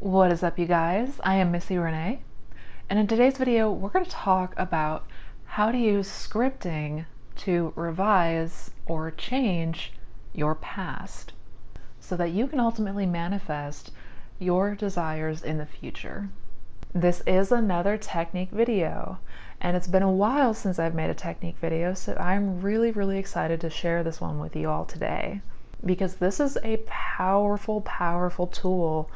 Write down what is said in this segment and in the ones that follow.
What is up, you guys? I am Missy Renee, and in today's video we're going to talk about how to use scripting to revise or change your past so that you can ultimately manifest your desires in the future. This is another technique video, and it's been a while since I've made a technique video, so I'm really excited to share this one with you all today, because this is a powerful tool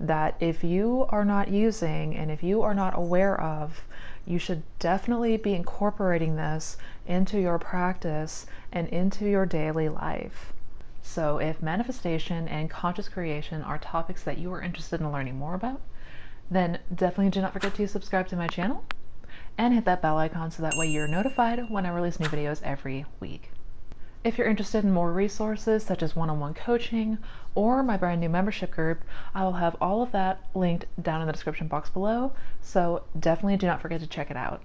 that if you are not using and if you are not aware of, you should definitely be incorporating this into your practice and into your daily life. So if manifestation and conscious creation are topics that you are interested in learning more about, then definitely do not forget to subscribe to my channel and hit that bell icon so that way you're notified when I release new videos every week. If you're interested in more resources such as one-on-one coaching or my brand new membership group, I will have all of that linked down in the description box below, so definitely do not forget to check it out.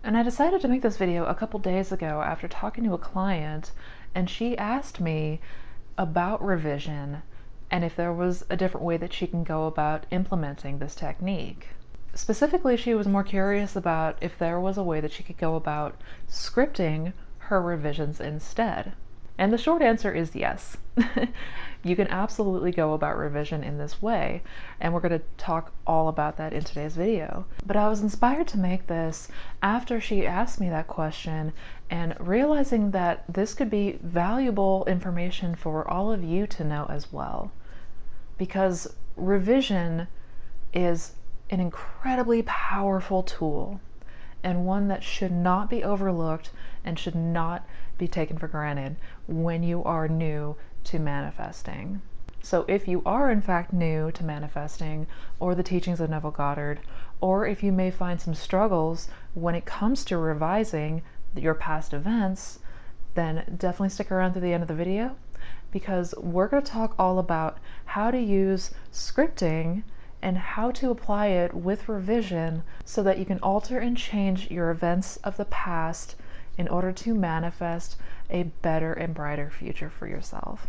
And I decided to make this video a couple days ago after talking to a client, and she asked me about revision and if there was a different way that she can go about implementing this technique. Specifically, she was more curious about if there was a way that she could go about scripting her revisions instead. And the short answer is yes. You can absolutely go about revision in this way, and we're going to talk all about that in today's video. But I was inspired to make this after she asked me that question and realizing that this could be valuable information for all of you to know as well. Because revision is an incredibly powerful tool, and one that should not be overlooked and should not be taken for granted when you are new to manifesting. So if you are in fact new to manifesting or the teachings of Neville Goddard, or if you may find some struggles when it comes to revising your past events, then definitely stick around to the end of the video, because we're going to talk all about how to use scripting and how to apply it with revision so that you can alter and change your events of the past in order to manifest a better and brighter future for yourself.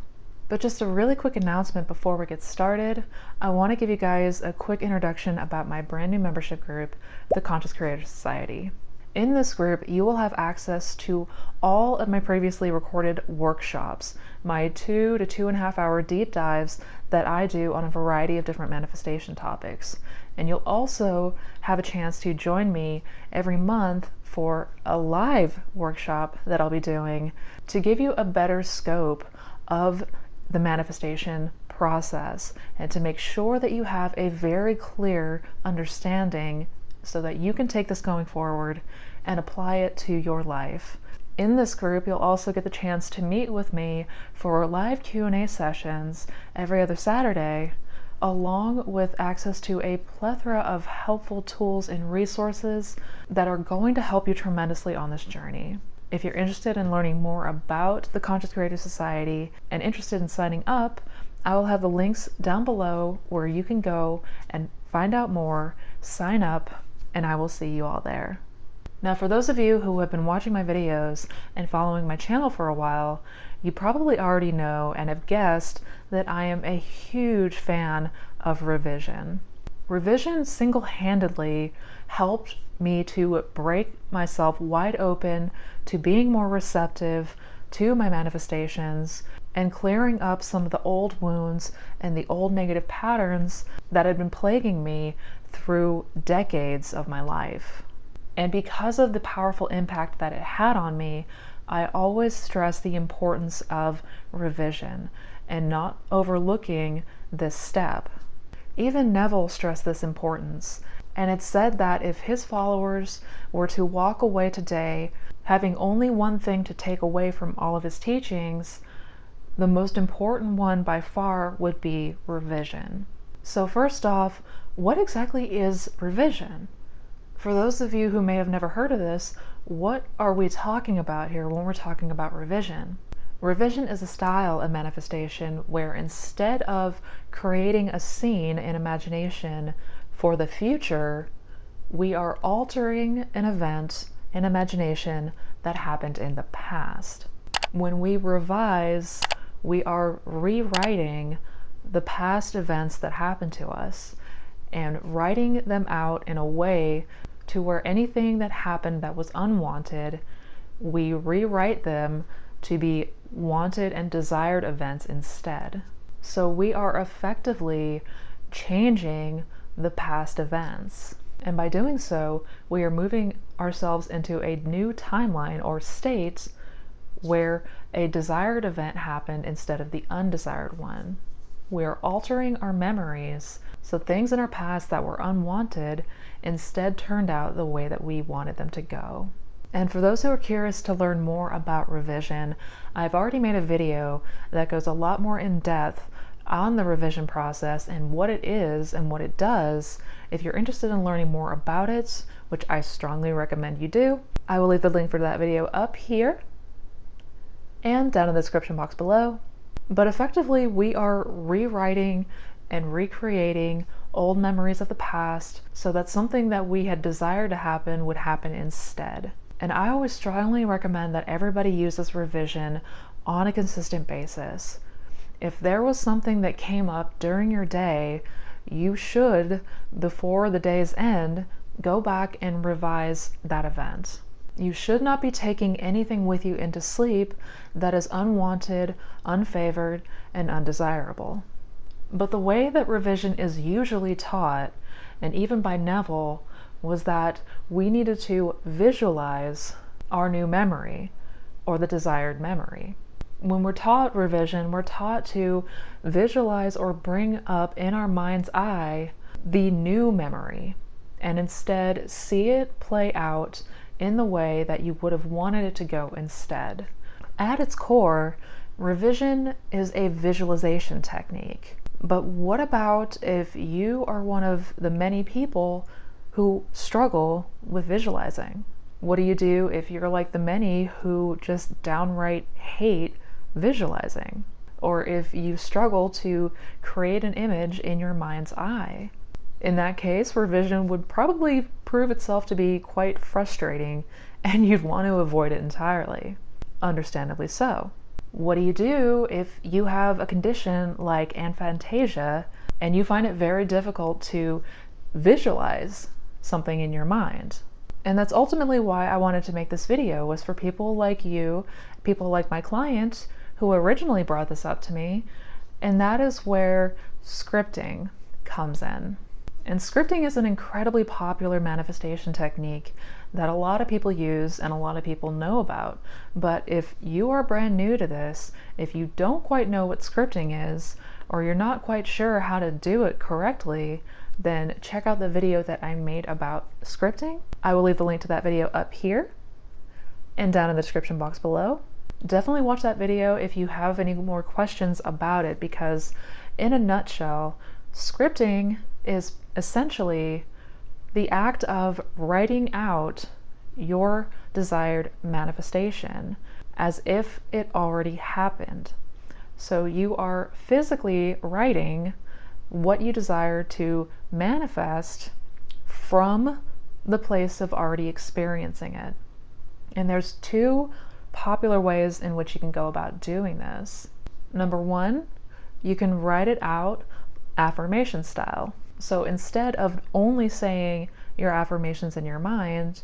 But just a really quick announcement before we get started. I want to give you guys a quick introduction about my brand new membership group, the Conscious Creator Society. In this group, you will have access to all of my previously recorded workshops, my 2 to 2.5 hour deep dives that I do on a variety of different manifestation topics. And you'll also have a chance to join me every month for a live workshop that I'll be doing to give you a better scope of the manifestation process and to make sure that you have a very clear understanding so that you can take this going forward and apply it to your life. In this group, you'll also get the chance to meet with me for live Q&A sessions every other Saturday, along with access to a plethora of helpful tools and resources that are going to help you tremendously on this journey. If you're interested in learning more about the Conscious Creator Society and interested in signing up, I will have the links down below where you can go and find out more, sign up, and I will see you all there. Now, for those of you who have been watching my videos and following my channel for a while, you probably already know and have guessed that I am a huge fan of revision. Revision single-handedly helped me to break myself wide open to being more receptive to my manifestations and clearing up some of the old wounds and the old negative patterns that had been plaguing me through decades of my life. And because of the powerful impact that it had on me, I always stress the importance of revision and not overlooking this step. Even Neville stressed this importance, and it's said that if his followers were to walk away today having only one thing to take away from all of his teachings, the most important one by far would be revision. So first off, what exactly is revision? For those of you who may have never heard of this, what are we talking about here when we're talking about revision? Revision is a style of manifestation where instead of creating a scene in imagination for the future, we are altering an event in imagination that happened in the past. When we revise, we are rewriting the past events that happened to us, and writing them out in a way to where anything that happened that was unwanted, we rewrite them to be wanted and desired events instead. So we are effectively changing the past events. And by doing so, we are moving ourselves into a new timeline or state where a desired event happened instead of the undesired one. We are altering our memories so things in our past that were unwanted instead turned out the way that we wanted them to go. And for those who are curious to learn more about revision, I've already made a video that goes a lot more in depth on the revision process and what it is and what it does. If you're interested in learning more about it, which I strongly recommend you do, I will leave the link for that video up here and down in the description box below. But effectively, we are rewriting and recreating old memories of the past so that something that we had desired to happen would happen instead. And I always strongly recommend that everybody uses revision on a consistent basis. If there was something that came up during your day, you should, before the day's end, go back and revise that event. You should not be taking anything with you into sleep that is unwanted, unfavored, and undesirable. But the way that revision is usually taught, and even by Neville, was that we needed to visualize our new memory or the desired memory. When we're taught revision, we're taught to visualize or bring up in our mind's eye the new memory and instead see it play out in the way that you would have wanted it to go instead. At its core, revision is a visualization technique. But what about if you are one of the many people who struggle with visualizing? What do you do if you're like the many who just downright hate visualizing? Or if you struggle to create an image in your mind's eye? In that case, revision would probably prove itself to be quite frustrating and you'd want to avoid it entirely. Understandably so. What do you do if you have a condition like aphantasia and you find it very difficult to visualize something in your mind? And that's ultimately why I wanted to make this video, was for people like you, people like my client who originally brought this up to me, and that is where scripting comes in. And scripting is an incredibly popular manifestation technique that a lot of people use and a lot of people know about. But if you are brand new to this, if you don't quite know what scripting is, or you're not quite sure how to do it correctly, then check out the video that I made about scripting. I will leave the link to that video up here and down in the description box below. Definitely watch that video if you have any more questions about it, because in a nutshell, scripting is essentially the act of writing out your desired manifestation as if it already happened. So you are physically writing what you desire to manifest from the place of already experiencing it. And there's two popular ways in which you can go about doing this. Number one, you can write it out affirmation style. So instead of only saying your affirmations in your mind,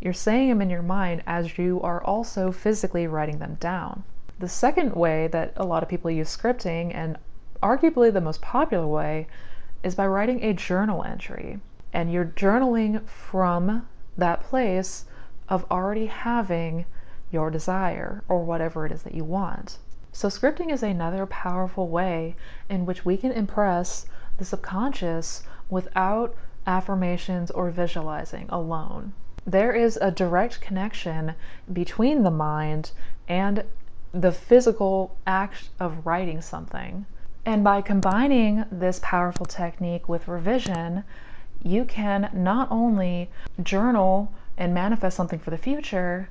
you're saying them in your mind as you are also physically writing them down. The second way that a lot of people use scripting, and arguably the most popular way, is by writing a journal entry. And you're journaling from that place of already having your desire or whatever it is that you want. So scripting is another powerful way in which we can impress the subconscious without affirmations or visualizing alone. There is a direct connection between the mind and the physical act of writing something. And by combining this powerful technique with revision, you can not only journal and manifest something for the future,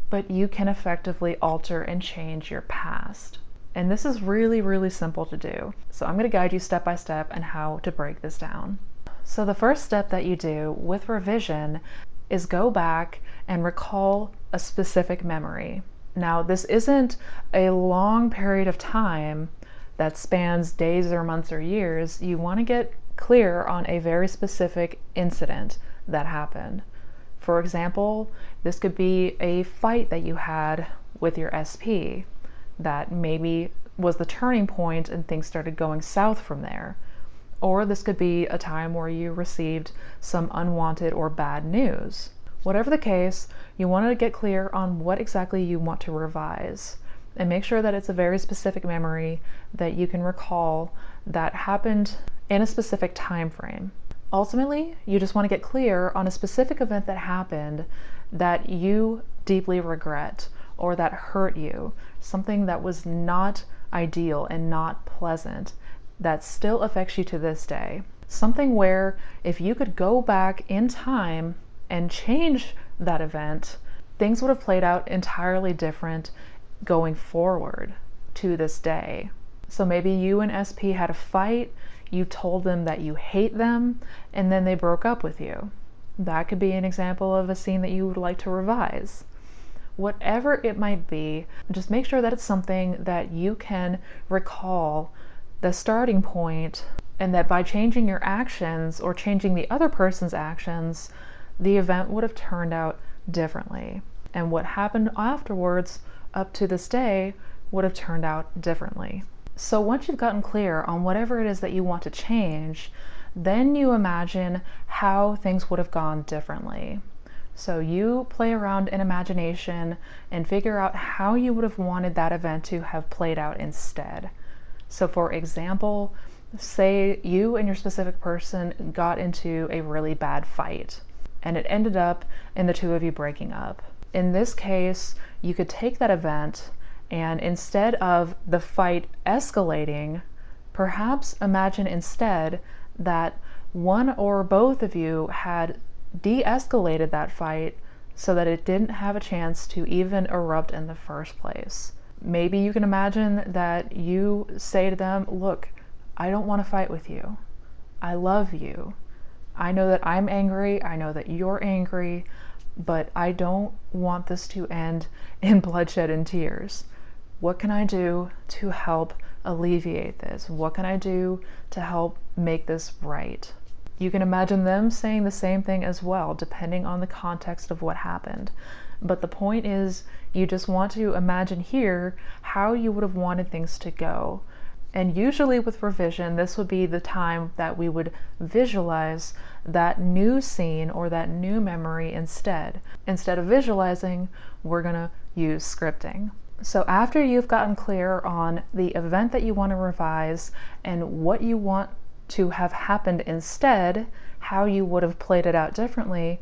but you can effectively alter and change your past. And this is really, really simple to do. So I'm going to guide you step by step on how to break this down. So the first step that you do with revision is go back and recall a specific memory. Now, this isn't a long period of time that spans days or months or years. You want to get clear on a very specific incident that happened. For example, this could be a fight that you had with your SP that maybe was the turning point and things started going south from there. Or this could be a time where you received some unwanted or bad news. Whatever the case, you want to get clear on what exactly you want to revise, and make sure that it's a very specific memory that you can recall that happened in a specific time frame. Ultimately, you just want to get clear on a specific event that happened that you deeply regret or that hurt you, something that was not ideal and not pleasant, that still affects you to this day. Something where if you could go back in time and change that event, things would have played out entirely different going forward to this day. So maybe you and SP had a fight, you told them that you hate them, and then they broke up with you. That could be an example of a scene that you would like to revise. Whatever it might be, just make sure that it's something that you can recall the starting point, and that by changing your actions or changing the other person's actions, the event would have turned out differently. And what happened afterwards up to this day would have turned out differently. So once you've gotten clear on whatever it is that you want to change, then you imagine how things would have gone differently. So you play around in imagination and figure out how you would have wanted that event to have played out instead. So for example, say you and your specific person got into a really bad fight and it ended up in the two of you breaking up. In this case, you could take that event and instead of the fight escalating, perhaps imagine instead that one or both of you had de-escalated that fight so that it didn't have a chance to even erupt in the first place. Maybe you can imagine that you say to them, look, I don't want to fight with you. I love you. I know that I'm angry. I know that you're angry, but I don't want this to end in bloodshed and tears. What can I do to help alleviate this? What can I do to help make this right? You can imagine them saying the same thing as well, depending on the context of what happened. But the point is, you just want to imagine here how you would have wanted things to go. And usually with revision, this would be the time that we would visualize that new scene or that new memory instead. Instead of visualizing, we're going to use scripting. So after you've gotten clear on the event that you want to revise and what you want to have happened instead, how you would have played it out differently,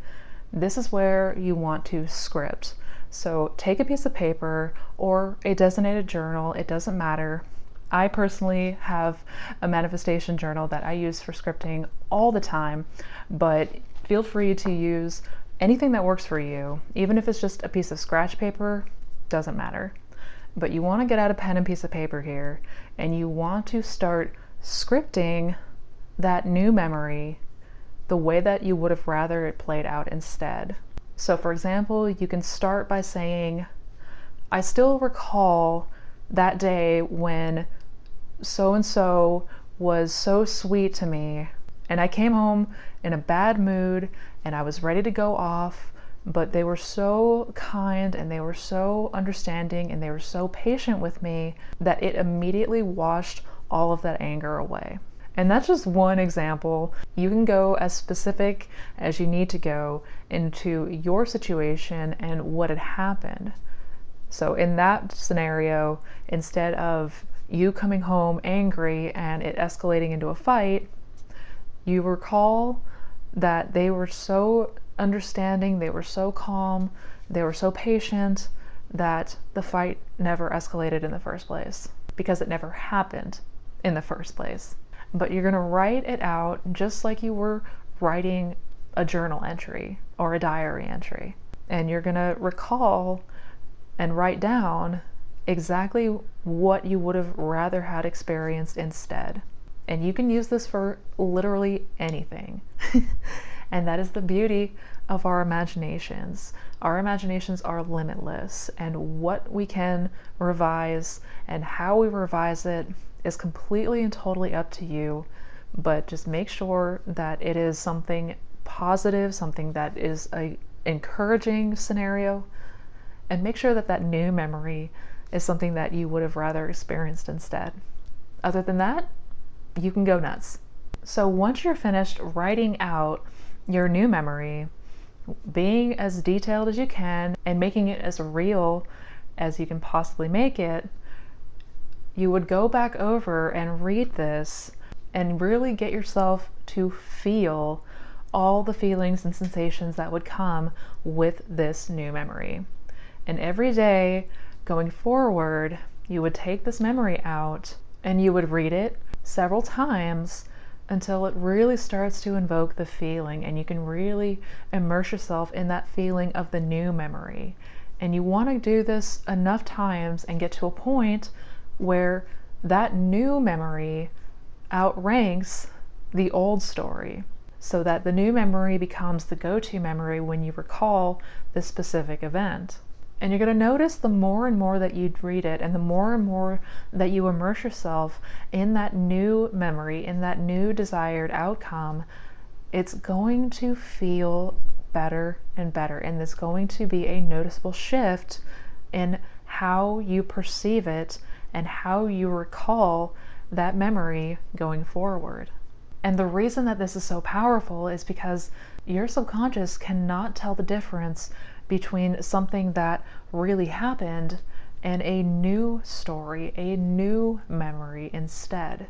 this is where you want to script. So take a piece of paper or a designated journal, it doesn't matter. I personally have a manifestation journal that I use for scripting all the time, but feel free to use anything that works for you. Even if it's just a piece of scratch paper, doesn't matter. But you want to get out a pen and piece of paper here, and you want to start scripting that new memory the way that you would have rather it played out instead. So for example, you can start by saying, I still recall that day when so-and-so was so sweet to me, and I came home in a bad mood and I was ready to go off, but they were so kind and they were so understanding and they were so patient with me that it immediately washed all of that anger away. And that's just one example. You can go as specific as you need to go into your situation and what had happened. So in that scenario, instead of you coming home angry and it escalating into a fight, you recall that they were so understanding, they were so calm, they were so patient that the fight never escalated in the first place because it never happened in the first place. But you're going to write it out just like you were writing a journal entry or a diary entry. And you're going to recall and write down exactly what you would have rather had experienced instead. And you can use this for literally anything. And that is the beauty of our imaginations. Our imaginations are limitless, and what we can revise and how we revise it is completely and totally up to you. but just make sure that it is something positive, something that is a encouraging scenario, and make sure that that new memory is something that you would have rather experienced instead. Other than that, you can go nuts. So once you're finished writing out your new memory, being as detailed as you can and making it as real as you can possibly make it, you would go back over and read this and really get yourself to feel all the feelings and sensations that would come with this new memory. And every day going forward, you would take this memory out and you would read it several times until it really starts to invoke the feeling and you can really immerse yourself in that feeling of the new memory. And you want to do this enough times and get to a point where that new memory outranks the old story, so that the new memory becomes the go-to memory when you recall this specific event. And you're going to notice the more and more that you read it and the more and more that you immerse yourself in that new memory, in that new desired outcome, it's going to feel better and better. And there's going to be a noticeable shift in how you perceive it and how you recall that memory going forward. And the reason that this is so powerful is because your subconscious cannot tell the difference between something that really happened and a new story, a new memory instead.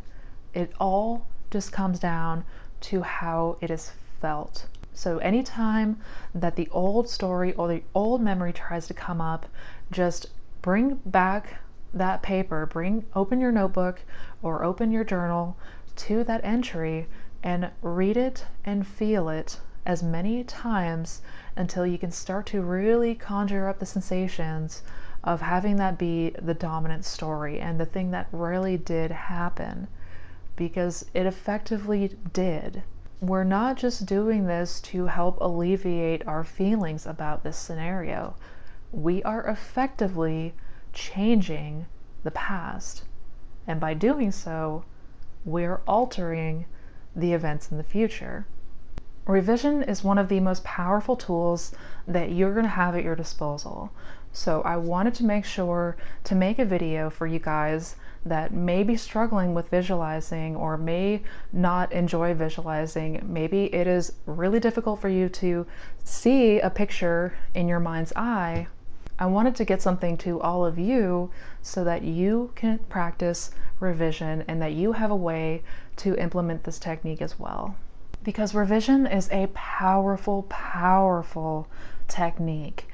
It all just comes down to how it is felt. So anytime that the old story or the old memory tries to come up, just bring back that paper, open your notebook or open your journal to that entry and read it and feel it as many times until you can start to really conjure up the sensations of having that be the dominant story and the thing that really did happen, because it effectively did. We're not just doing this to help alleviate our feelings about this scenario. We are effectively changing the past, and by doing so, we're altering the events in the future. Revision is one of the most powerful tools that you're going to have at your disposal. So I wanted to make sure to make a video for you guys that may be struggling with visualizing or may not enjoy visualizing. Maybe it is really difficult for you to see a picture in your mind's eye. I wanted to get something to all of you so that you can practice revision and that you have a way to implement this technique as well. Because revision is a powerful, powerful technique.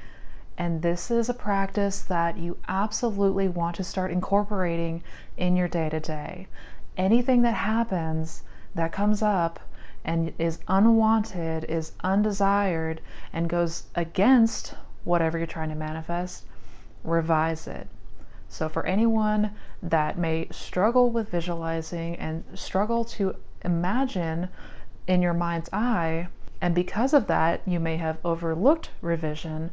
And this is a practice that you absolutely want to start incorporating in your day-to-day. Anything that happens, that comes up and is unwanted, is undesired, and goes against whatever you're trying to manifest, revise it. So for anyone that may struggle with visualizing and struggle to imagine in your mind's eye, and because of that you may have overlooked revision,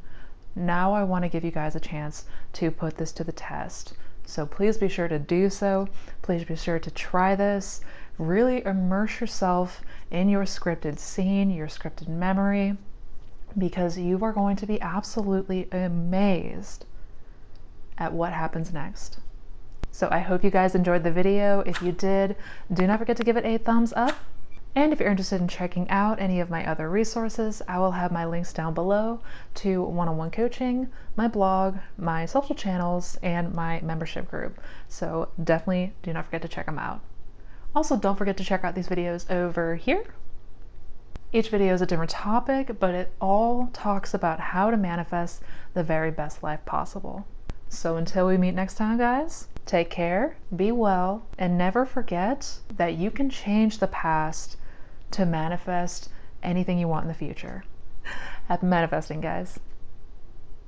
now I want to give you guys a chance to put this to the test. So please be sure to do so. Please be sure to try this. Really immerse yourself in your scripted scene, your scripted memory, because you are going to be absolutely amazed at what happens next. So I hope you guys enjoyed the video. If you did, do not forget to give it a thumbs up. And if you're interested in checking out any of my other resources, I will have my links down below to one-on-one coaching, my blog, my social channels, and my membership group. So definitely do not forget to check them out. Also, don't forget to check out these videos over here. Each video is a different topic, but it all talks about how to manifest the very best life possible. So until we meet next time, guys, take care, be well, and never forget that you can change the past to manifest anything you want in the future. Happy manifesting, guys.